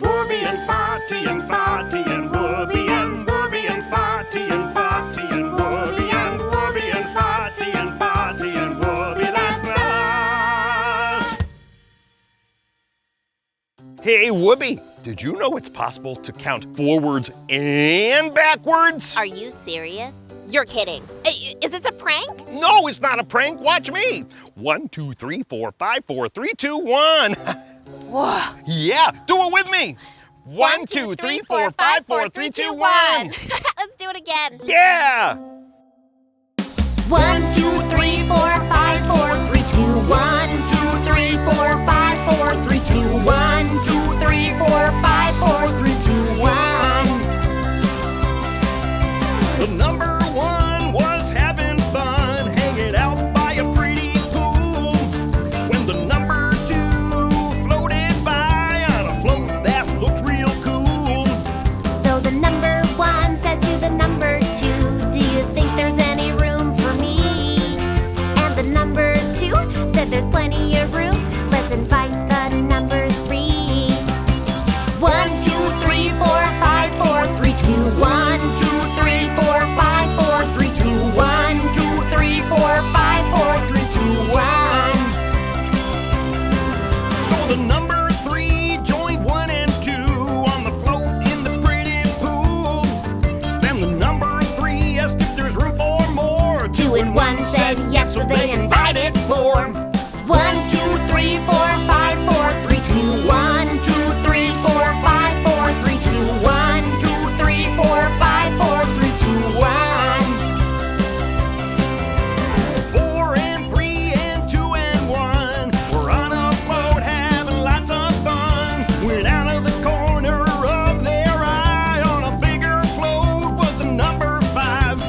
Wooby and Fotty and Fotty and Wooby and Fotty and Fotty and Wooby and Fotty and Fotty and Wooby. That's us! Hey, Wooby, did you know it's possible to count forwards and backwards? Are you serious? You're kidding. Is this a prank? No, it's not a prank. Watch me. 1, 2, 3, 4, 5, 4, 3, 2, 1. Whoa. Yeah, do it with me. 1, 2, 3, 4, 5, 4, 3, 2, 1. Let's do it again. Yeah. 1, 2, 3, 4, 5, 4, 3, 2, 1. 2, 3, 4, 5, 4, 3, 2, 1. 2, 3, 4, 5, 4, 3, 2, 1. The number 1 was having fun, hanging out by a pretty pool. When the number 2 floated by on a float that looked real cool. So the number 1 said to the number 2, do you think there's any room for me? And the number 2 said there's plenty of room. Let's invite the number 3. 1, 2, 3, 4, 5, 4, 3, 2, 1. 2, 3, 4, 5, 4, 3, 2, 1. 2, 3, 4, 5, 4, 3, 2, 1. So the number 3 joined 1 and 2 on the float in the pretty pool. Then the number 3 asked if there's room for more. 2 and 1 said yes, so they invited 4. 1, 2, 3, 4, 5, 4, 3, 2, 1. 2, 3, 4, 5, 4, 3, 2, 1. 2, 3, 4, 5, 4, 3, 2, 1. 4 and 3 and 2 and 1 were on a float having lots of fun. When out of the corner of their eye on a bigger float was the number 5.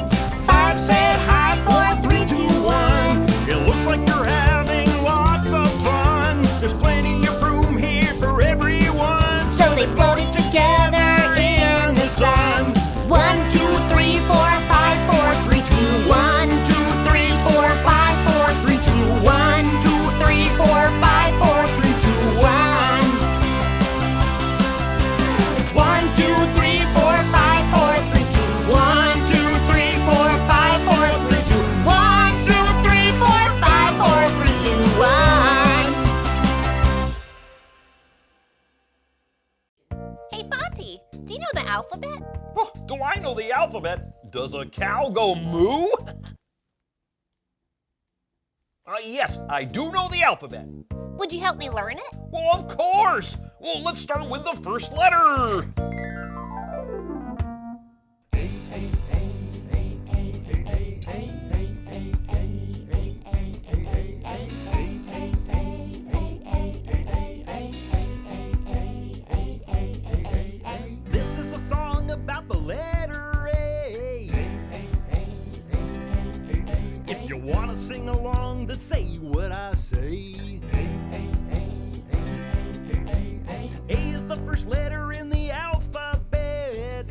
5 said hi, 4, 3, 2, 1. It looks like you're having lots of fun. There's plenty of room here for everyone. So they floated together in the sun. 1, 2, 3, 4, 5, 4, 3, 2, 1. 2, 3, 4, 5, 4, 3, 2, 1. 2, 3, 4, 5, 4, 3, 2, 1. 1, 2, 3, 4, 5, 4, 3, 2, 1. 2, 3, 4, 5, 4, 3, 2, 1. 2, 3, 4, 5, 4, 3, 2, 1. Hey, Fotty, do you know the alphabet? Oh, do I know the alphabet? Does a cow go moo? Yes, I do know the alphabet. Would you help me learn it? Well, of course. Well, let's start with the first letter. This is a song about the letter A. If you want to sing along, then say what I say. A is the first letter in the alphabet.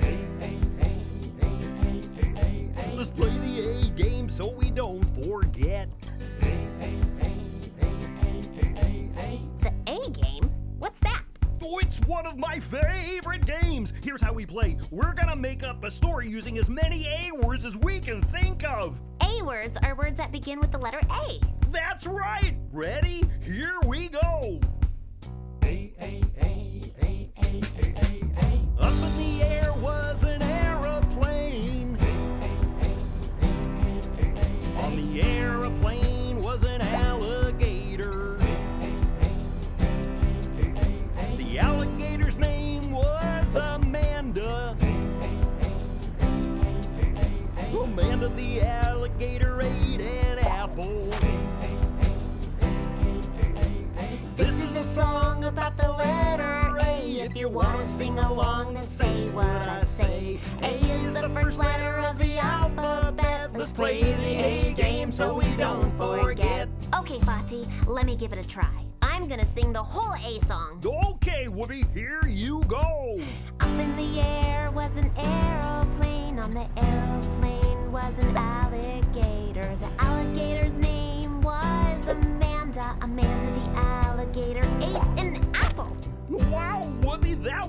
Let's play the A game so we don't forget. The A game? What's that? Oh, it's one of my favorite games. Here's how we play. We're gonna make up a story using as many A words as we can think of. A words are words that begin with the letter A. That's right. Ready? Here we go. Up in the air was an aeroplane. On the aeroplane was an alligator. The alligator's name was Amanda. Amanda the alligator ate an apple. This is a song about the letter A. If you want to sing along, then say what I say. A is the first letter of the alphabet. Let's play the A game so we don't forget. Okay, Fotty, let me give it a try. I'm gonna sing the whole A song. Okay, Wooby, here you go. Up in the air was an aeroplane. On the aeroplane was an alligator. The alligator's name was Amanda. Amanda the alligator ate an apple. Wow, Wooby, that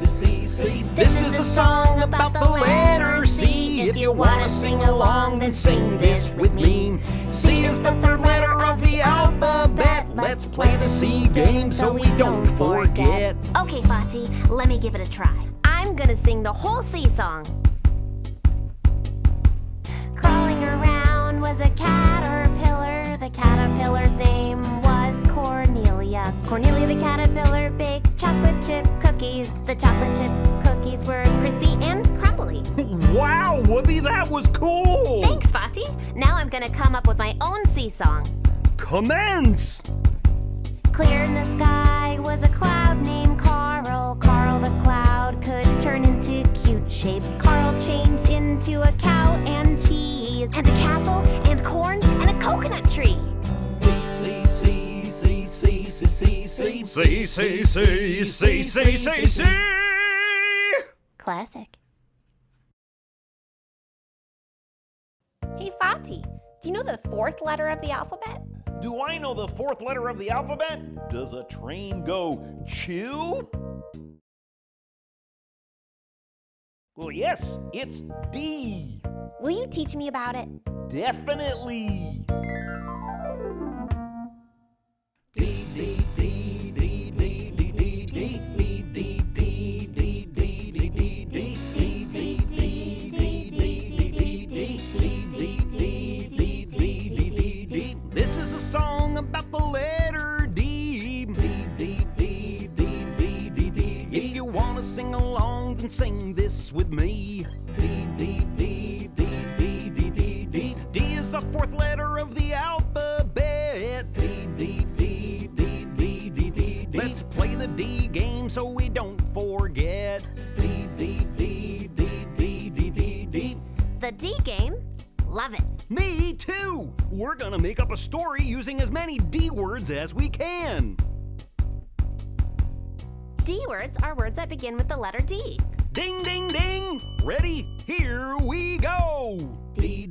This is a song about the letter C. If you want to sing along, then sing this with me. C is the third letter of the alphabet. Let's play the C game so we don't forget. Okay, Fotty, let me give it a try. I'm gonna sing the whole C song. Crawling around was a caterpillar. The caterpillar's name was Cornelia. Cornelia the caterpillar baked chocolate chip cookies. The chocolate chip cookies were crispy and crumbly. Wow, Wooby, that was cool! Thanks, Fotty. Now I'm gonna come up with my own C song. Commence! Clear in the sky was a cloud named Carl. Carl the cloud could turn into cute shapes. Carl changed into a cow and cheese, and a castle, and corn, and a coconut tree. C. Classic. Hey, Fotty, do you know the fourth letter of the alphabet? Do I know the fourth letter of the alphabet? Does a train go chew? Well, yes, it's D. Will you teach me about it? Definitely. This is a song about the letter D. If you want to sing along, then sing this with me. D is the fourth letter of the alphabet. Let's play the D game so we don't forget. The D game? Love it. Me too! We're gonna make up a story using as many D words as we can. D words are words that begin with the letter D. Ding, ding, ding! Ready? Here we go! D.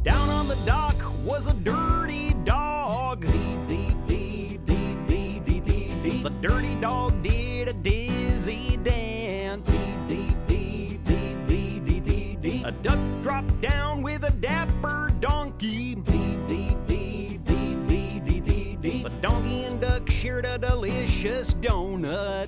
Down on the dock was a dirty dog. The dirty dog did a dizzy dance. A duck dropped down with a dapper donkey. The donkey and duck shared a delicious donut.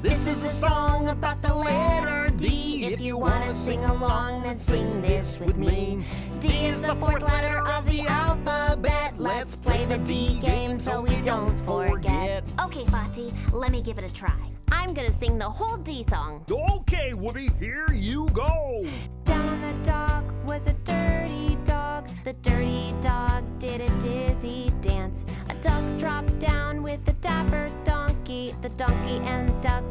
This is a song about the letter D. If you want to sing along, then sing this with me. D is the fourth letter of the alphabet. Let's play the D game so we don't forget. Okay, Fotty, let me give it a try. I'm gonna sing the whole D song. Okay, Wooby, here you go. Down on the dock was a dirty dog. The dirty dog did a dizzy dance. A duck dropped down with a dapper donkey. The donkey and duck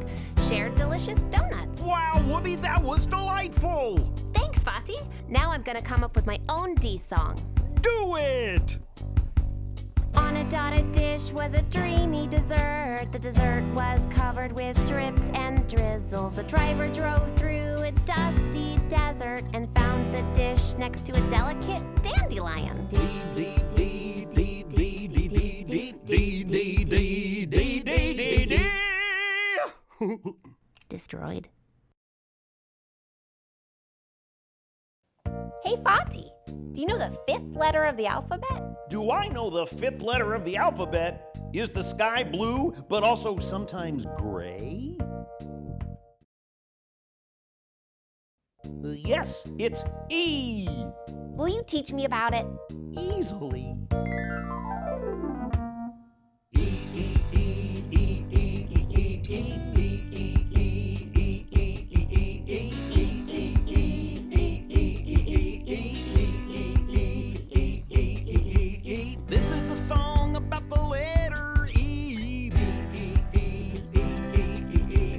shared delicious donuts. Wow, Wooby, that was delightful. Thanks, Fotty. Now I'm gonna come up with my own D song. Do it. On a dotted dish was a dreamy dessert. The dessert was covered with drips and drizzles. The driver drove through a dusty desert and found the dish next to a delicate dandelion. Destroyed. Hey, Fotty, do you know the fifth letter of the alphabet? Do I know the fifth letter of the alphabet? Is the sky blue, but also sometimes gray? Yes, it's E. Will you teach me about it? Easily. This is a song about the letter E.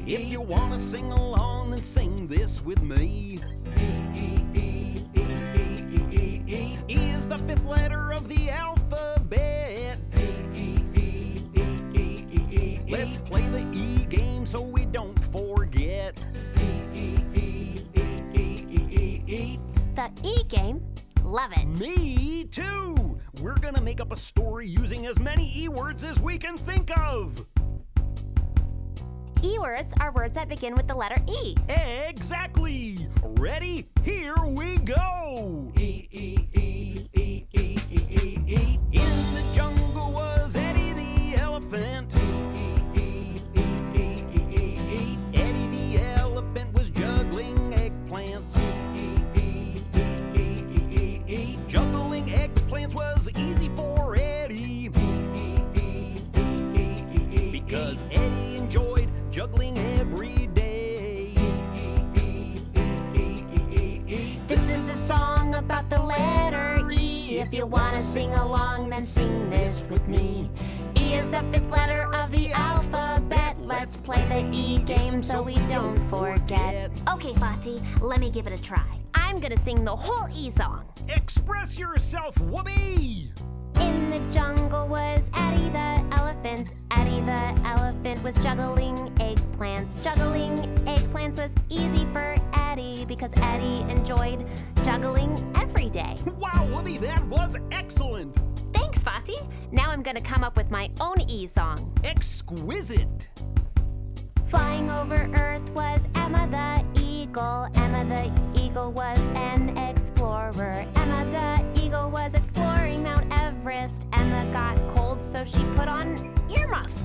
If you want to sing along, then sing this with me. E is the fifth letter of the alphabet. Let's play the E game so we don't forget. The E game? Love it. Me too! We're gonna gonna make up a story using as many E-words as we can think of. E-words are words that begin with the letter E. Exactly. Ready? Here we go. E, E, E, E, E, E, E, E. In the jungle was Eddie the elephant. E, E, E, E, E, E, E. Eddie the elephant was juggling eggplants. E, E, E, E, E, E, E. Juggling eggplants was easy for Eddie. E, E, E, E, E, E, because Eddie enjoyed juggling every day. This is a song about the letter E. If you wanna sing along, then sing this with me. E is the fifth letter of the alphabet. Let's play the E game so we don't forget. Okay, Fotty, let me give it a try. I'm gonna sing the whole E song. Express yourself, Wooby! In the jungle was Eddie the elephant. Eddie the elephant was juggling eggplants. Juggling eggplants was easy for Eddie because Eddie enjoyed juggling every day. Wow, Wooby, that was excellent! Thanks, Fotty. Now I'm gonna come up with my own E song. Exquisite! Flying over Earth was Emma the eagle. Emma the eagle was an explorer. Emma the eagle was exploring Mount Everest. Emma got cold, so she put on earmuffs.